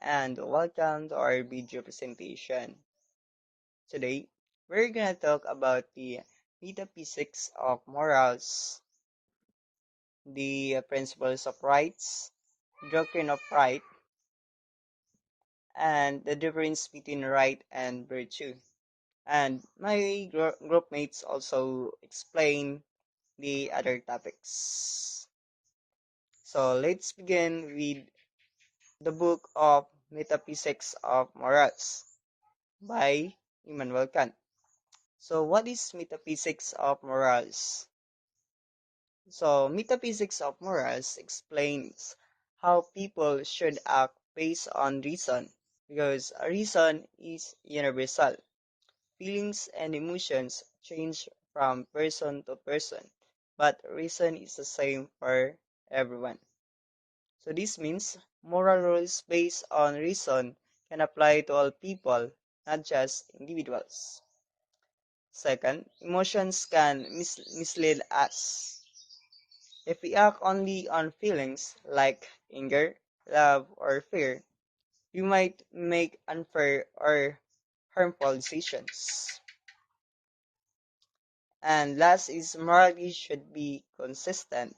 and welcome to our video presentation. Today, we're gonna talk about the metaphysics of morals, the principles of rights, doctrine of right, and the difference between right and virtue. And my group mates also explain the other topics. So let's begin with the book of Metaphysics of Morals by Immanuel Kant. So, what is metaphysics of morals? So, metaphysics of morals explains how people should act based on reason, because reason is universal. Feelings and emotions change from person to person, but reason is the same for everyone. So, this means moral rules based on reason can apply to all people, not just individuals. Second, emotions can mislead us. If we act only on feelings like anger, love, or fear, we might make unfair or harmful decisions. And last is morality should be consistent.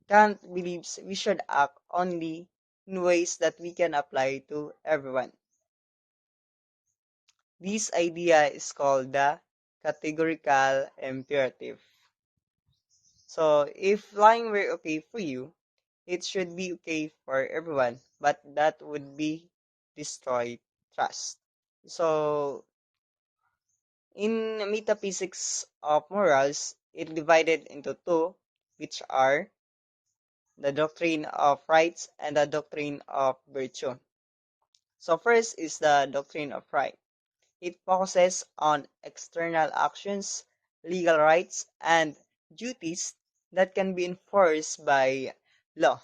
Kant believes we should act only in ways that we can apply to everyone. This idea is called the categorical imperative. So, if lying were okay for you, it should be okay for everyone, but that would be destroy trust. So, in metaphysics of morals, it divided into two, which are the doctrine of rights and the doctrine of virtue. So, first is the doctrine of right. It focuses on external actions, legal rights, and duties that can be enforced by law.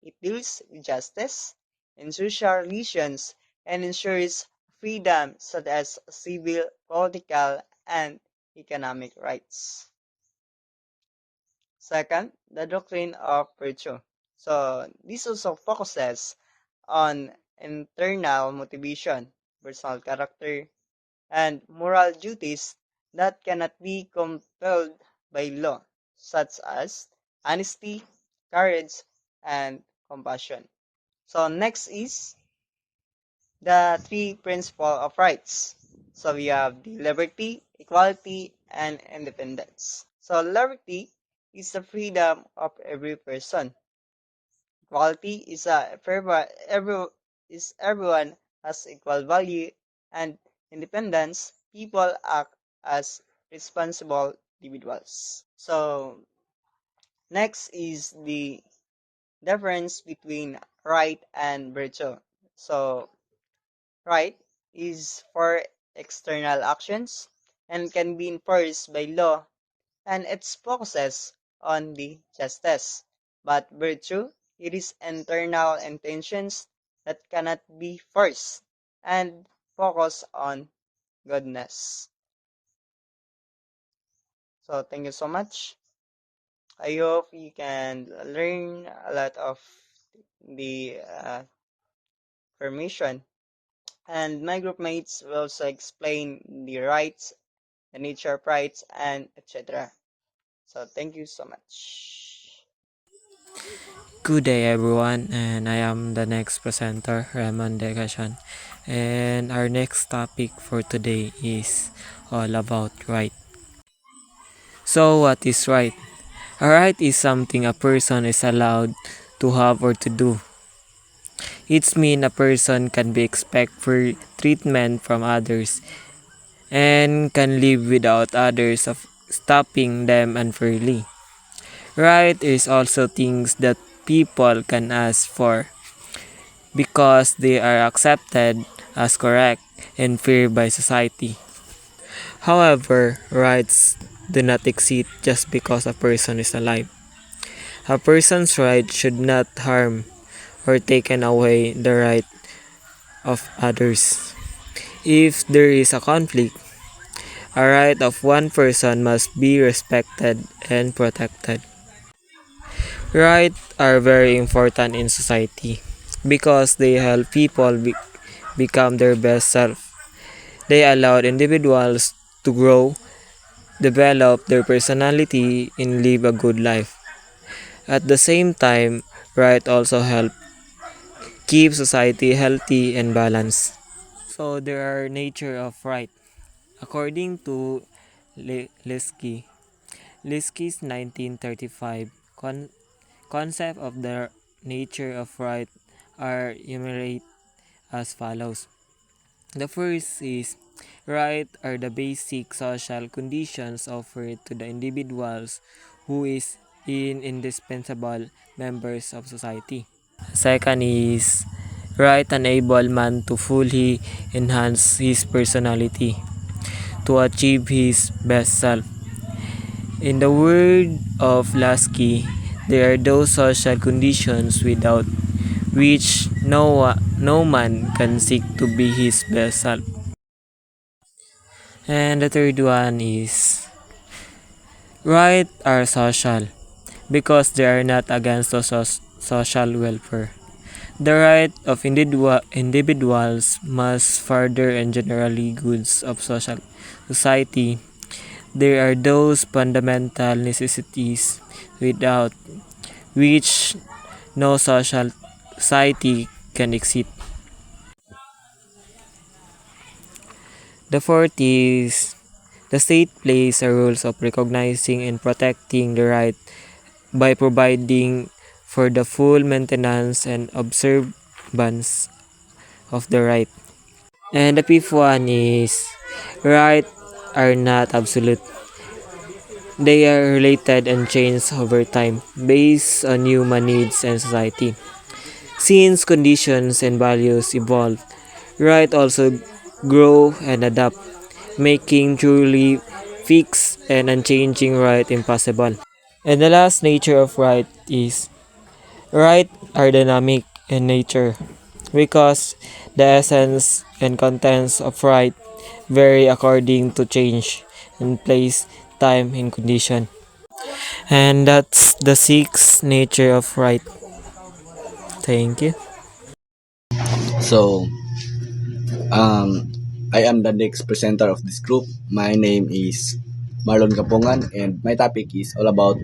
It deals with justice and social relations and ensures freedom such as civil, political, and economic rights. Second, the doctrine of virtue. So, this also focuses on internal motivation, personal character, and moral duties that cannot be compelled by law, such as honesty, courage, and compassion. So next is the three principles of rights. So we have the liberty, equality, and independence. So liberty is the freedom of every person. Equality is everyone has equal value, and independence, people act as responsible individuals. So next is the difference between right and virtue. So right is for external actions and can be enforced by law, and it focuses on the justice. But virtue, it is internal intentions that cannot be forced and focus on goodness. So thank you so much. I hope you can learn a lot of the information. And my group mates will also explain the rights, the nature of rights, and etc. So thank you so much. Good day, everyone, and I am the next presenter, Raymond Degashan. And our next topic for today is all about right. So, what is right? A right is something a person is allowed to have or to do. It means a person can be expect for treatment from others and can live without others of stopping them unfairly. Right is also things that people can ask for because they are accepted as correct and fair by society. However, rights do not exist just because a person is alive. A person's right should not harm or taken away the right of others. If there is a conflict, a right of one person must be respected and protected. Rights are very important in society. because they help people become their best self. They allowed individuals to grow, develop their personality, and live a good life. At the same time, right also help keep society healthy and balanced. So there are nature of right. According to Linsky's 1935 concept of the nature of right are enumerated as follows. The first is right are the basic social conditions offered to the individuals who is indispensable members of society. Second is right enable man to fully enhance his personality to achieve his best self. In the word of Lasky, there are those social conditions without which no man can seek to be his best self. And the third one is right are social because they are not against the social welfare. The right of individuals must further and generally goods of social society. There are those fundamental necessities without which no social society can exist. The fourth is the state plays a role of recognizing and protecting the right by providing for the full maintenance and observance of the right. And the fifth one is right are not absolute. They are related and change over time based on human needs and society. Since conditions and values evolve, right also grow and adapt, making truly fixed and unchanging right impossible. And the last nature of right is right are dynamic in nature because the essence and contents of right vary according to change in place, time, and condition. And that's the sixth nature of right. Thank you. So, um, I am the next presenter of this group. My name is Marlon Kapongan, and my topic is all about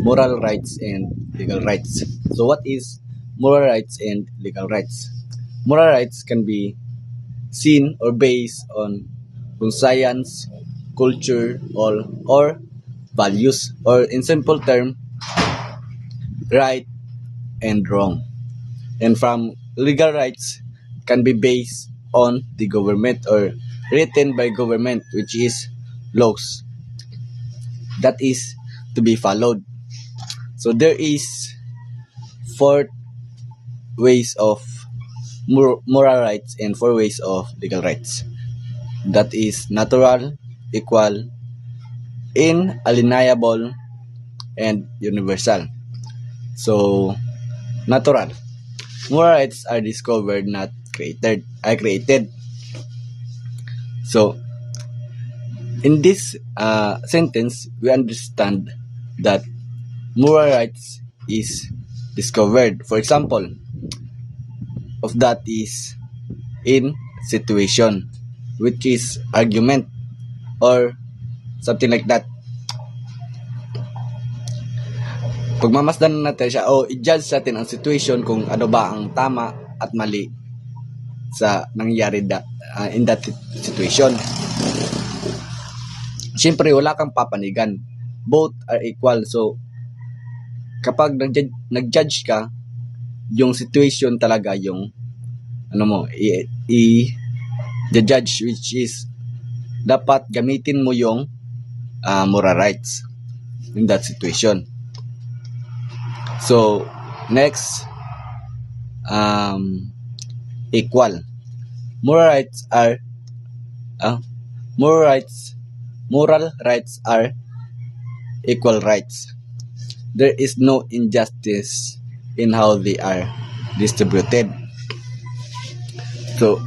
moral rights and legal rights. So, what is moral rights and legal rights? Moral rights can be seen or based on science, culture, or values, or in simple term, right and wrong. And from legal rights can be based on the government or written by government, which is laws that is to be followed. So there is four ways of moral rights and four ways of legal rights. That is natural, equal, inalienable, and universal. So natural. Moral rights are discovered, not created. Are created. So in this sentence, we understand that moral rights is discovered. For example, of that is in situation, which is argument or something like that. Pagmamasdan natin siya o i-judge natin ang situation kung ano ba ang tama at mali sa nangyari in that situation. Siyempre, wala kang papanigan. Both are equal. So, kapag nag-judge ka, yung situation talaga yung ano mo, i-judge, which is dapat gamitin mo yung moral rights in that situation. So, next, equal. Moral rights are moral rights are equal rights. There is no injustice in how they are distributed. So,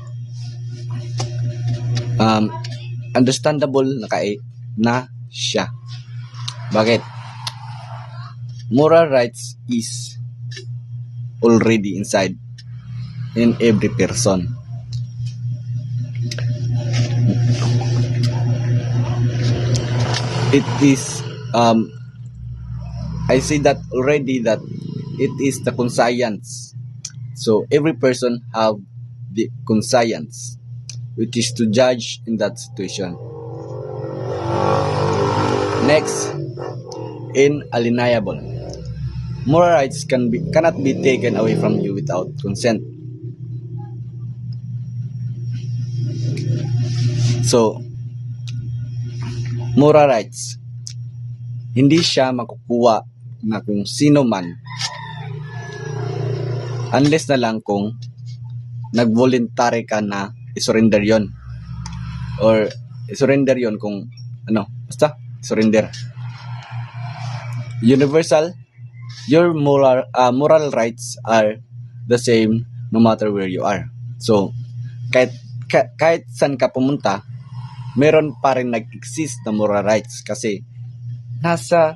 understandable na siya. Bakit? Moral rights is already inside in every person. It is I say that already that it is the conscience. So every person have the conscience, which is to judge in that situation. Next, inalienable. Moral rights cannot be taken away from you without consent. So, moral rights, hindi siya makukuha na kung sino man unless na lang kung nag-voluntary ka na isurrender yon or isurrender yon kung basta surrender. Universal, your moral rights are the same no matter where you are. So kahit saan ka pumunta, meron pa rin nag-exist na moral rights kasi nasa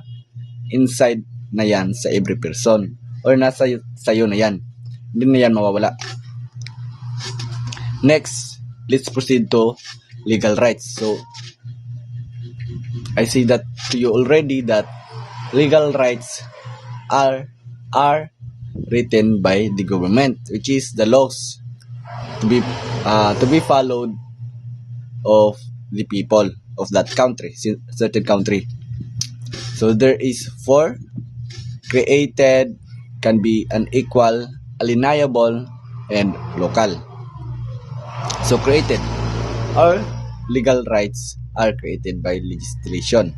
inside na yan sa every person or nasa sayo na yan. Hindi na yan mawawala. Next, let's proceed to legal rights. So, I say that to you already that legal rights are written by the government, which is the laws to be followed of the people of that country, certain country. So there is 4: created, can be unequal, alienable, and local. So created, or legal rights are created by legislation.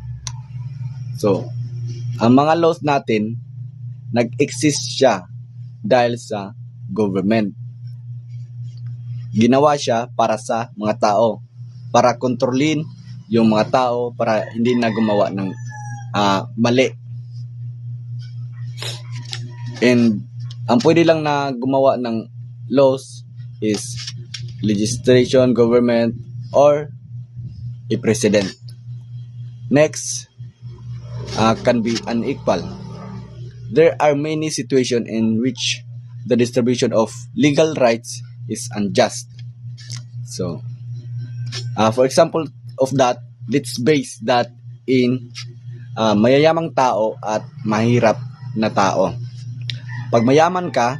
So ang mga laws natin nag-exist siya dahil sa government. Ginawa siya para sa mga tao, para kontrolin yung mga tao, para hindi na gumawa ng mali. And ang pwede lang na gumawa ng laws is legislation, government, or a president. Next, can be unequal. There are many situations in which the distribution of legal rights is unjust. So, for example of that, let's base that in mayayamang tao at mahirap na tao. Pag mayaman ka,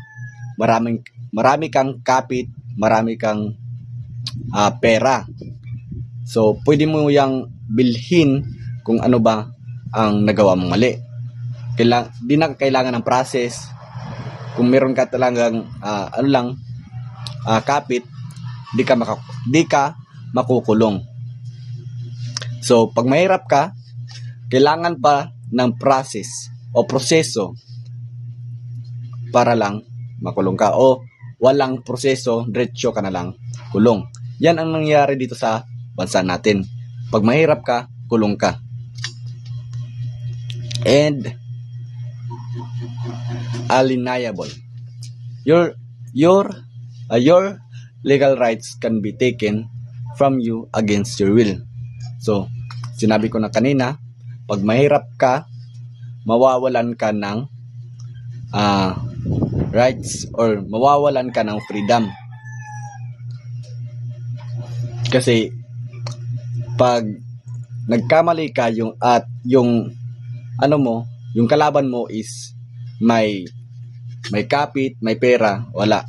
marami kang kapit, marami kang pera. So, pwede mo yang bilhin kung ano ba ang nagawa mong mali. Di na kailangan ng process. Kung meron ka talagang kapit, di ka makukulong. So, pag mahirap ka, kailangan pa ng process o proseso para lang makulong ka, o walang proseso, diretso ka na lang kulong. Yan ang nangyayari dito sa bansa natin. Pag mahirap ka, kulong ka. And alienable. Your legal rights can be taken from you against your will. So, sinabi ko na kanina, pag mahirap ka, mawawalan ka ng rights or mawawalan ka ng freedom. Kasi pag nagkamali ka yung kalaban mo is may kapit, may pera, wala.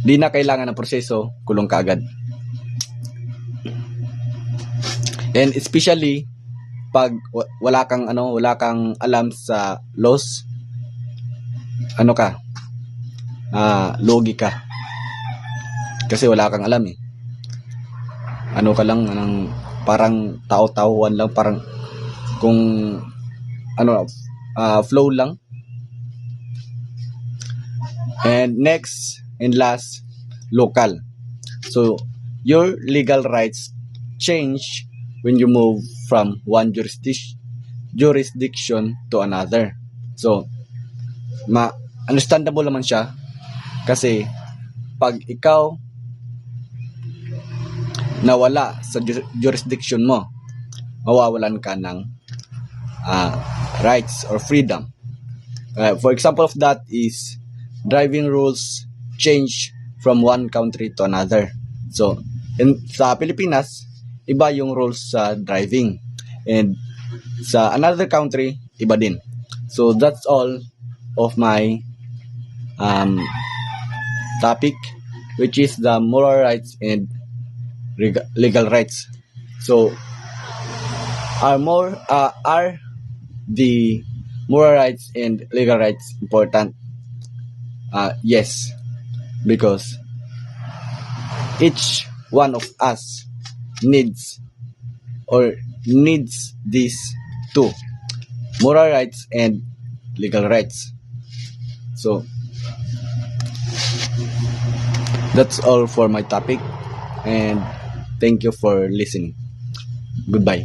Di na kailangan ng proseso, kulong ka agad. And especially pag wala kang alam sa laws, logi ka. Kasi wala kang alam eh. Parang tao-tauhan lang, parang kung flow lang. And next and last, local. So your legal rights change when you move from one jurisdiction to another. So understandable naman siya kasi pag ikaw nawala sa jurisdiction mo, mawawalan ka ng rights or freedom. For example of that is driving rules change from one country to another. So, sa Pilipinas, iba yung rules sa driving. And sa another country, iba din. So, that's all of my topic, which is the moral rights and legal rights. So, are the moral rights and legal rights important? Yes, because each one of us needs these two, moral rights and legal rights. So that's all for my topic, and thank you for listening. Goodbye.